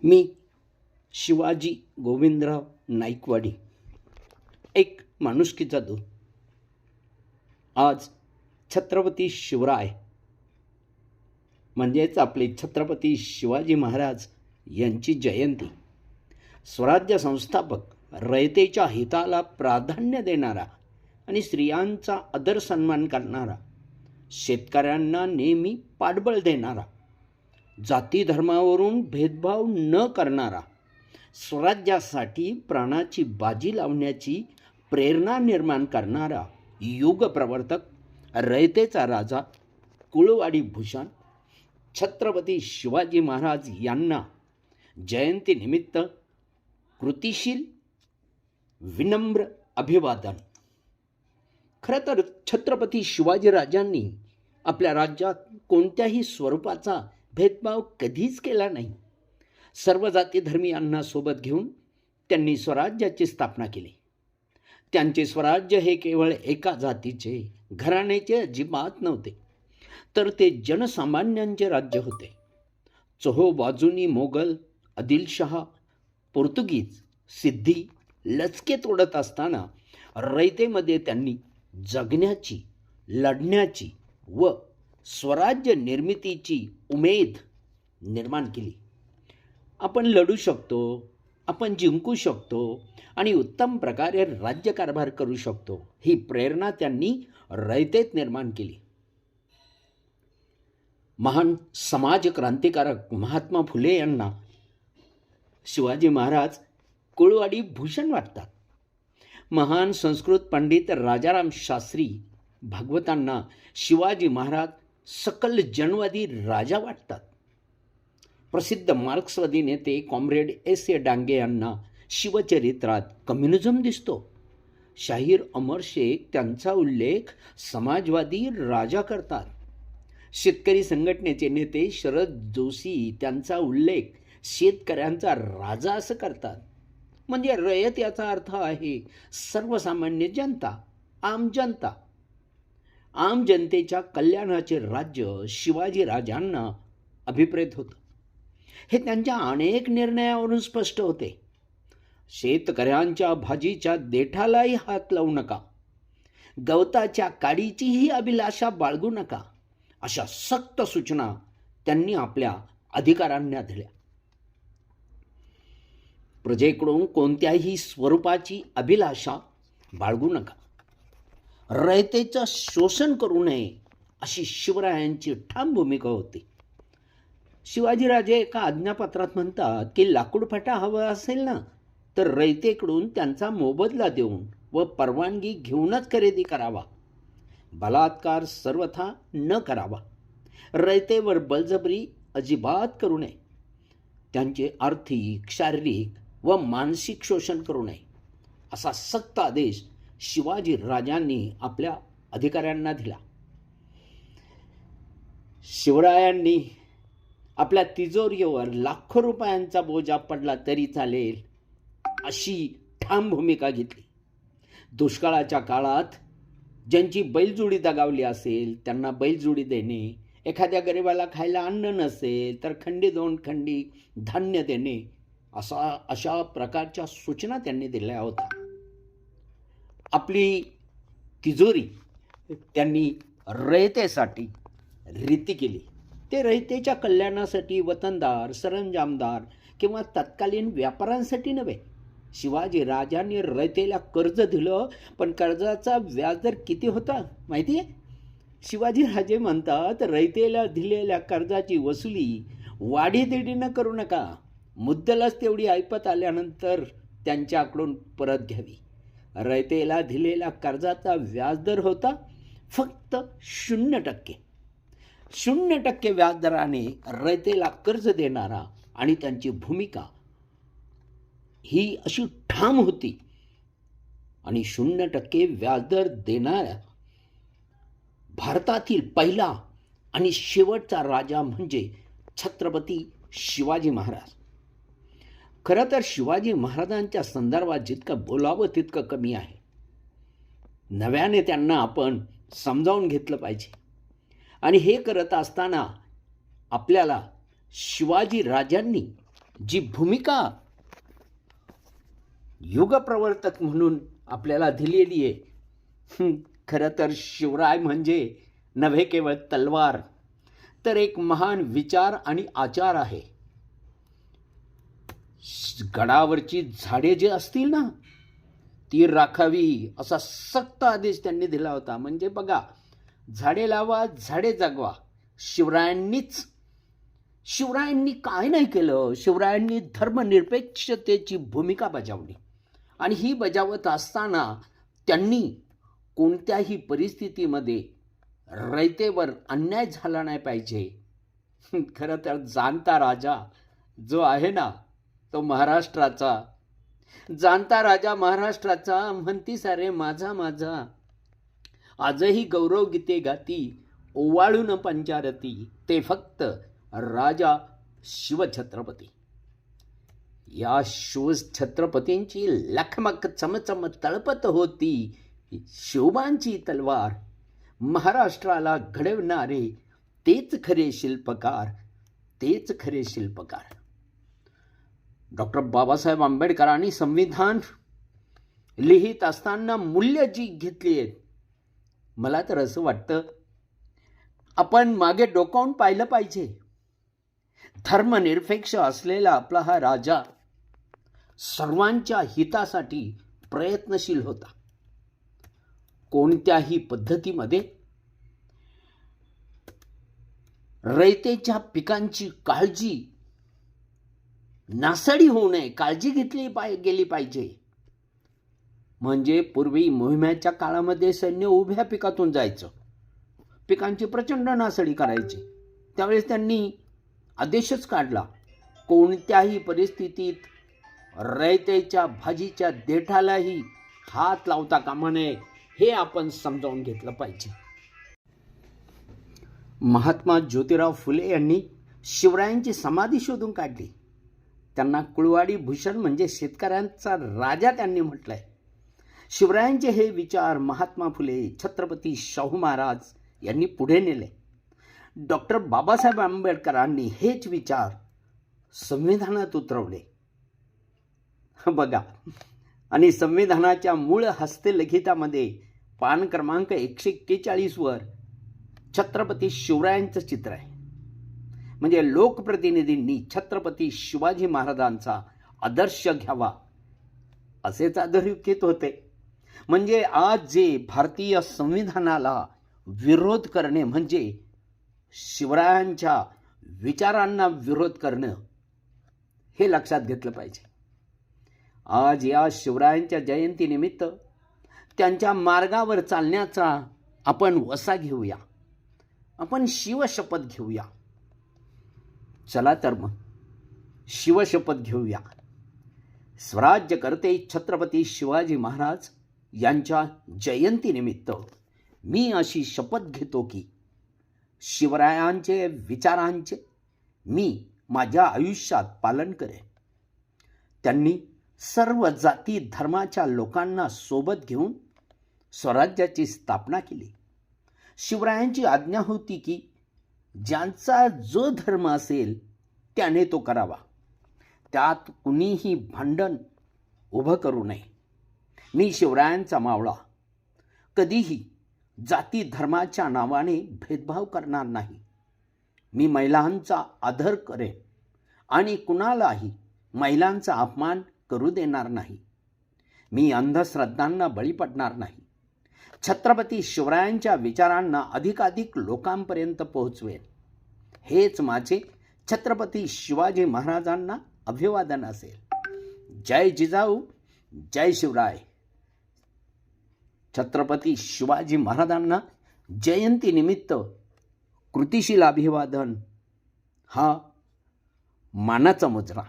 मी शिवाजी गोविंदराव नाईकवाडी, एक माणुसकीचा दूत. आज छत्रपती शिवराय म्हणजेच आपले छत्रपती शिवाजी महाराज यांची जयंती. स्वराज्य संस्थापक, रयतेच्या हिताला प्राधान्य देणारा आणि स्त्रियांचा आदर सन्मान करणारा, शेतकऱ्यांना नेहमी पाठबळ देणारा, जाती धर्मावरून भेदभाव न करणारा, स्वराज्यासाठी प्राणाची बाजी लावण्याची प्रेरणा निर्माण करणारा युग प्रवर्तक, रयतेचा राजा, कुळवाडी भूषण छत्रपती शिवाजी महाराज यांना जयंतीनिमित्त कृतिशील विनम्र अभिवादन. खरं तर छत्रपती शिवाजीराजांनी आपल्या राज्यात कोणत्याही स्वरूपाचा भेदभाव कधीच केला नाही. सर्व जाती धर्मीयांना सोबत घेऊन त्यांनी स्वराज्याची स्थापना केली. त्यांचे स्वराज्य हे केवळ एका जातीचे, घराण्याचे अजिबात नव्हते, तर ते जनसामान्यांचे राज्य होते. चोहोबाजूंनी मोगल, आदिलशहा, पोर्तुगीज, सिद्धी लचके तोडत असताना रयतेमध्ये त्यांनी जगण्याची, लढण्याची व स्वराज्य निर्मितीची उमेद निर्माण केली. आपण लढू शकतो, आपण जिंकू शकतो आणि उत्तम प्रकारे राज्यकारभार करू शकतो, ही प्रेरणा त्यांनी रयतेत निर्माण केली. महान समाज क्रांतिकारक महात्मा फुले यांना शिवाजी महाराज कुळवाडी भूषण वाटतात. महान संस्कृत पंडित राजाराम शास्त्री भागवतांना शिवाजी महाराज सकल जनवादी राजा वाटतात. प्रसिद्ध मार्क्सवादी नेते कॉम्रेड S.A. डांगे यांना शिवचरित्रात कम्युनिझम दिसतो. शाहीर अमर शेख त्यांचा उल्लेख समाजवादी राजा करतात. शेतकरी संघटनेचे नेते शरद जोशी त्यांचा उल्लेख शेतकऱ्यांचा राजा असं करतात. म्हणजे रयत याचा अर्थ आहे सर्वसामान्य जनता, आम जनता. आम जनतेच्या कल्याणाचे राज्य शिवाजी राजांना अभिप्रेत होतं. हे त्यांच्या अनेक निर्णयावरून स्पष्ट होते. शेतकऱ्यांच्या भाजीच्या देठालाही हात लावू नका, गवताच्या काडीचीही अभिलाषा बाळगू नका, अशा सक्त सूचना त्यांनी आपल्या अधिकाऱ्यांना दिल्या. प्रजेकडून कोणत्याही स्वरूपाची अभिलाषा बाळगू नका, रयतेचं शोषण करू नये, अशी शिवरायांची ठाम भूमिका होती. शिवाजीराजे एका आज्ञापत्रात म्हणतात की लाकूड फाटा हवा असेल ना, तर रयतेकडून त्यांचा मोबदला देऊन व परवानगी घेऊनच खरेदी करावा. बलात्कार सर्वथा न करावा. रयतेवर बळजबरी अजिबात करू नये. त्यांचे आर्थिक, शारीरिक व मानसिक शोषण करू नये, असा सक्त आदेश शिवाजी राजांनी आपल्या अधिकाऱ्यांना दिला. शिवरायांनी आपल्या तिजोरीवर लाखो रुपयांचा बोजा पडला तरी चालेल, अशी ठाम भूमिका घेतली. दुष्काळाच्या काळात ज्यांची बैलजोडी दगावली असेल त्यांना बैलजोडी देणे, एखाद्या गरिबाला खायला अन्न नसेल तर खंडी 2 खंडी धान्य देणे, अशा प्रकारच्या सूचना त्यांनी दिल्या होत्या. आपली तिजोरी त्यांनी रयतेसाठी रिती केली. ते रयतेच्या कल्याणासाठी वतनदार, सरंजामदार किंवा तत्कालीन व्यापाऱ्यांसाठी नव्हे. शिवाजी राजांनी रयतेला कर्ज दिलं, पण कर्जाचा व्याजदर किती होता माहिती आहे? शिवाजी राजे म्हणतात, रयतेला दिलेल्या कर्जाची वसुली वाढीदेडीनं करू नका, मुद्दलच तेवढी ऐपत आल्यानंतर त्यांच्याकडून परत घ्यावी. रयतेला दिलेल्या कर्जाचा व्याजदर होता फक्त 0%. 0% व्याजदराने रयतेला कर्ज देणारा आणि त्यांची भूमिका ही अशी ठाम होती. आणि 0% व्याजदर देणाऱ्या भारतातील पहिला आणि शेवटचा राजा म्हणजे छत्रपती शिवाजी महाराज. खरं तर शिवाजी महाराजांच्या संदर्भात जितकं बोलावं तितकं कमी आहे. नव्याने त्यांना आपण समजावून घेतलं पाहिजे. आणि हे करत असताना आपल्याला शिवाजी राजांनी जी भूमिका युगप्रवर्तक म्हणून आपल्याला दिलेली आहे, खरं तर शिवराय म्हणजे नव्हे केवळ तलवार, तर एक महान विचार आणि आचार आहे. गडावरची झाडे जे असतील ना, ती राखावी असा सक्त आदेश त्यांनी दिला होता. म्हणजे बघा, झाडे लावा, झाडे जगवा. शिवरायांनी काय नाही केलं. शिवरायांनी धर्मनिरपेक्षतेची भूमिका बजावली आणि ही बजावत असताना त्यांनी कोणत्याही परिस्थितीमध्ये रयतेवर अन्याय झाला नाही पाहिजे. खरं तर जाणता राजा जो आहे ना, तो जाणता राजा महाराष्ट्राचा म्हणती सारे माझा माझा. आजही गौरव गीते गाती ओवाळून पंचारती, ते फक्त राजा शिवछत्रपती. या शिवछत्रपतींची लखमक चमचम तळपत होती शिवबांची तलवार. महाराष्ट्राला घडवणारे तेच खरे शिल्पकार. डॉक्टर बाबासाहेब आंबेडकरांनी संविधान लिहित असताना मूल्य जी घेतली आहेत, मला तर असं वाटतं आपण मागे डोकावून पाहिलं पाहिजे. धर्मनिरपेक्ष असलेला आपला हा राजा सर्वांच्या हितासाठी प्रयत्नशील होता. कोणत्याही पद्धतीमध्ये रयतेच्या पिकांची काळजी, नासाडी होऊ नये, काळजी घेतली गेली पाहिजे. म्हणजे पूर्वी मोहिमेच्या काळामध्ये सैन्य उभ्या पिकातून जायचं, पिकांची प्रचंड नासाडी करायची. त्यावेळेस त्यांनी आदेशच काढला, कोणत्याही परिस्थितीत रयतेच्या भाजीच्या देठालाही हात लावता कामा नये, हे आपण समजावून घेतलं पाहिजे. महात्मा ज्योतिराव फुले यांनी शिवरायांची समाधी शोधून काढली. त्यांना कुळवाडी भूषण म्हणजे शेतकऱ्यांचा राजा त्यांनी म्हटलंय. शिवरायांचे हे विचार महात्मा फुले, छत्रपती शाहू महाराज यांनी पुढे नेले. डॉक्टर बाबासाहेब आंबेडकरांनी हेच विचार संविधानात उतरवले. बघा, आणि संविधानाच्या मूळ हस्तलिखितामध्ये पान क्रमांक 141 वर छत्रपती शिवरायांचं चित्र आहे. म्हणजे लोकप्रतिनिधींनी छत्रपती शिवाजी महाराजांचा आदर्श घ्यावा असेच अधोरेखित होते. म्हणजे आज जे भारतीय संविधानाला विरोध करणे म्हणजे शिवरायांच्या विचारांना विरोध करणं, हे लक्षात घेतलं पाहिजे. आज या शिवरायांच्या जयंतीनिमित्त त्यांच्या मार्गावर चालण्याचा आपण वसा घेऊया, आपण शिवशपथ घेऊया. चला तर मग शिवशपथ घेऊया. स्वराज्य करते छत्रपती शिवाजी महाराज यांच्या जयंतीनिमित्त मी अशी शपथ घेतो की शिवरायांचे विचारांचे मी माझ्या आयुष्यात पालन करेन. त्यांनी सर्व जाती धर्माच्या लोकांना सोबत घेऊन स्वराज्याची स्थापना केली. शिवरायांची आज्ञा होती की ज्यांचा जो धर्म असेल त्याने तो करावा, त्यात कुणीही भांडण उभं करू नये. मी शिवरायांचा मावळा, कधीही जाती धर्माच्या नावाने भेदभाव करणार नाही. मी महिलांचा आदर करेन आणि कुणालाही महिलांचा अपमान करू देणार नाही. मी अंधश्रद्धांना बळी पडणार नाही. छत्रपती शिवरायांच्या विचारांना अधिकाधिक लोकांपर्यंत पोहोचवेन. हेच माझे छत्रपती शिवाजी महाराजांना अभिवादन असेल. जय जिजाऊ, जय शिवराय. छत्रपती शिवाजी महाराजांना जयंतीनिमित्त कृतिशील अभिवादन हा मानाचा मुजरा.